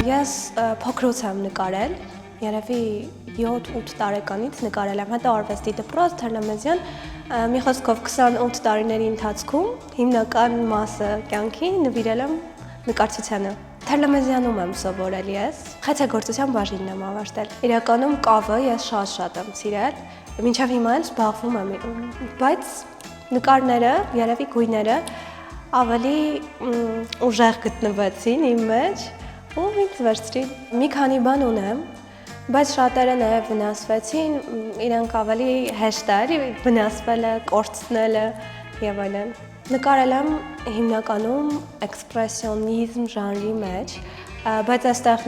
Ես փոքրուց եմ նկարել, երևի 7-8 տարեկանից նկարել եմ, հետո արվեստի դպրոց, Թերնամեզյան, մի խոսքով 28 տարիների ընթացքում հիմնական մասը կյանքի նվիրել եմ նկարչությանը։ Թերնամեզյանում եմ սովորել ես, խեցեգործության բաժինն եմ ավարտել։ Իրականում կավը ես շատ եմ սիրել, մինչև հիմա էլ զբաղվում եմ, բայց նկարները, երևի գույները ավելի ուժեղ գտնվեցին իմ մեջ ու ինձ վերցրին։ Մի քանի բան ունեմ, բայց շատերը նաև վնասվեցին, իրենք ավելի հեշտ էր վնասվելը, կորցնելը եւ այլն։ Նկարել եմ հիմնականում էքսպրեսիոնիզմ ժանրի մեջ, բայց այստեղ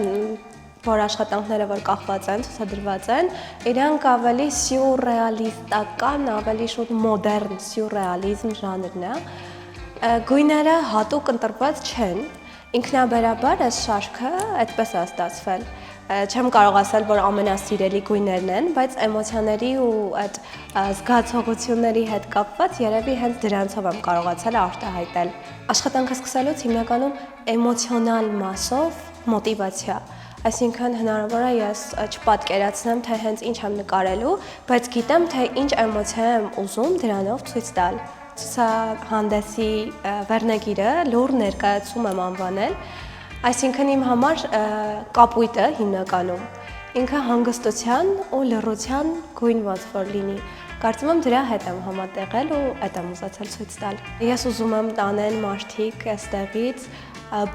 որ աշխատանքները որ կախված են, ցուցադրված են, իրենք ավելի սյուրռեալիստական, ավելի շուտ մոդեռն սյուրռեալիզմ ժանրն է։ Գույները հատուկ ընտրված չեն, ինքնաբերաբար այս շարքը այդպես է ստացվել։ Չեմ կարող ասել, որ ամենասիրելի գույներն են, բայց էմոցիաների ու այդ զգացողությունների հետ կապված երևի հենց դրանցով եմ կարողացել արտահայտել։ Աշխատանքը սկսելուց հիմնականում էմոցիոնալ մասով մոտիվացիա, այսինքն հնարավոր է ես չպատկերացնեմ, թե հենց ինչ եմ նկարելու, բայց գիտեմ, թե ինչ էմոցիա եմ ուզում դրանով ցույց տալ։ Ցուցահանդեսի վերնագիրը լուր ներկայացում եմ անվանել, այսինքն իմ համար կապույտը հիմնականում ինքը հանգստության ու լռության գույնված որ լինի։ Կարծում եմ դրա հետ եմ համատեղել ու այդ եմ ուզեցել ցույց տալ։ Ես ուզում եմ տանել մարդիկ այստեղից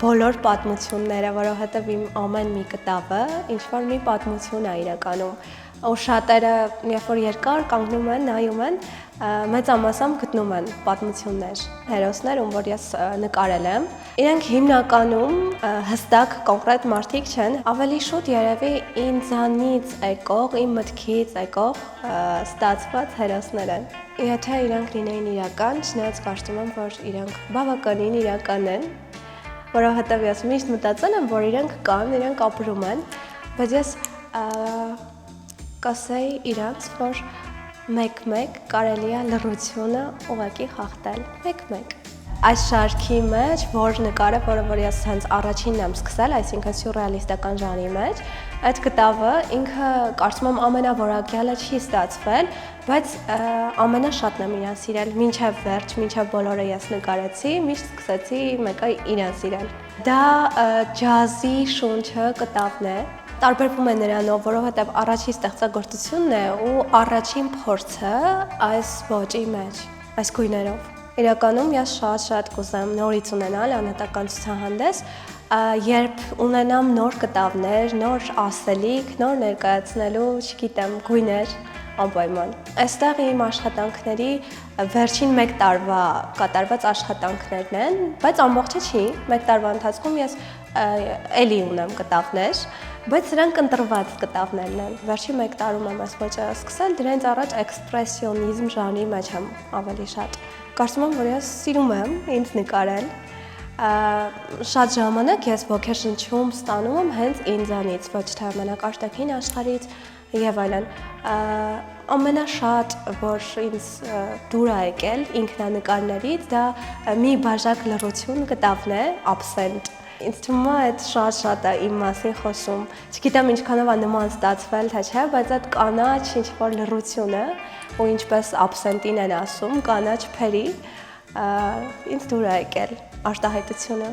բոլոր պատմությունները, որովհետև իմ ամեն մի կտավը ինչ-որ մի պատմություն է իրականում։ Ու շատերը, երբ որ երկար կանգնում են, նայում են, մեծամասամբ գտնում են պատմություններ, հերոսներ, ում որ ես նկարել եմ։ Իրենք հիմնականում հստակ կոնկրետ մարդիկ չեն, ավելի շուտ երևի ինձանից եկող, իմ մտքից եկող ստացված հերոսներ են։ Եթե իրենք լինեին իրական, չնայած կարծում եմ, որ իրենք բավականին իրական են, որովհետև ես միշտ մտածել եմ, որ իրենք կան, իրենք ապրում են, բայց ես կասեի իրանց, որ մեկ-մեկ կարելի է լռությունը ուղղակի խախտել, մեկ-մեկ։ Այս շարքի մեջ, որ նկարը, որը որ ես հենց առաջինն եմ սկսել, այսինքն սյուրռեալիստական ժանրի մեջ, այդ կտավը ինքը կարծում եմ ամենավորակյալը չի ստացվել, բայց ամենաշատն եմ իրան սիրել, մինչև վերջ, մինչև բոլորը ես նկարեցի, միշտ սկսեցի մեկը իրան սիրել։ Դա ջազի շունչը կտավն է, տարբերվում է նրանով, որովհետև առաջին ստեղծագործությունն է ու առաջին փորձը այս ոճի մեջ, այս գույներով։ Իրականում ես շատ կուզեմ նորից ունենալ անհատական ցուցահանդես, երբ ունենամ նոր կտավներ, նոր ասելիք, նոր ներկայացնելու, չգիտեմ, գույներ անպայման։ Այստեղ իմ աշխատանքների վերջին 1 տարվա կատարված աշխատանքներն են, բայց ամբողջը չի, 1 տարվա ընթացքում ես էլի ունեմ կտավներ, բայց սրանք ընտրված կտավներն են։ Վերջին 1 տարում եմ այս ոճը սկսել, դրանից առաջ էքսպրեսիոնիզմ ժանրի մեջ եմ ավելի շատ։ Կարծում եմ, որ ես սիրում եմ ինձ նկարել։ Շատ ժամանակ ես ոգեշնչում ստանում եմ հենց ինձանից, ոչ թե մենակ աշխարհից եւ այլն։ Ամենաշատ, որ ինձ դուր է եկել ինքնանկարներից, դա մի բաժակ լռություն կտավն է, absent։ Ինձ թվում է այդ շատ է իմ մասին խոսում։ Չգիտեմ ինչքանով է նման ստացվել, թե չէ, բայց այդ կանաչ ինչ-որ լռությունը, ու ինչպես absent-ին են ասում, կանաչ փերի, ինձ դուր է եկել արտահայտությունը։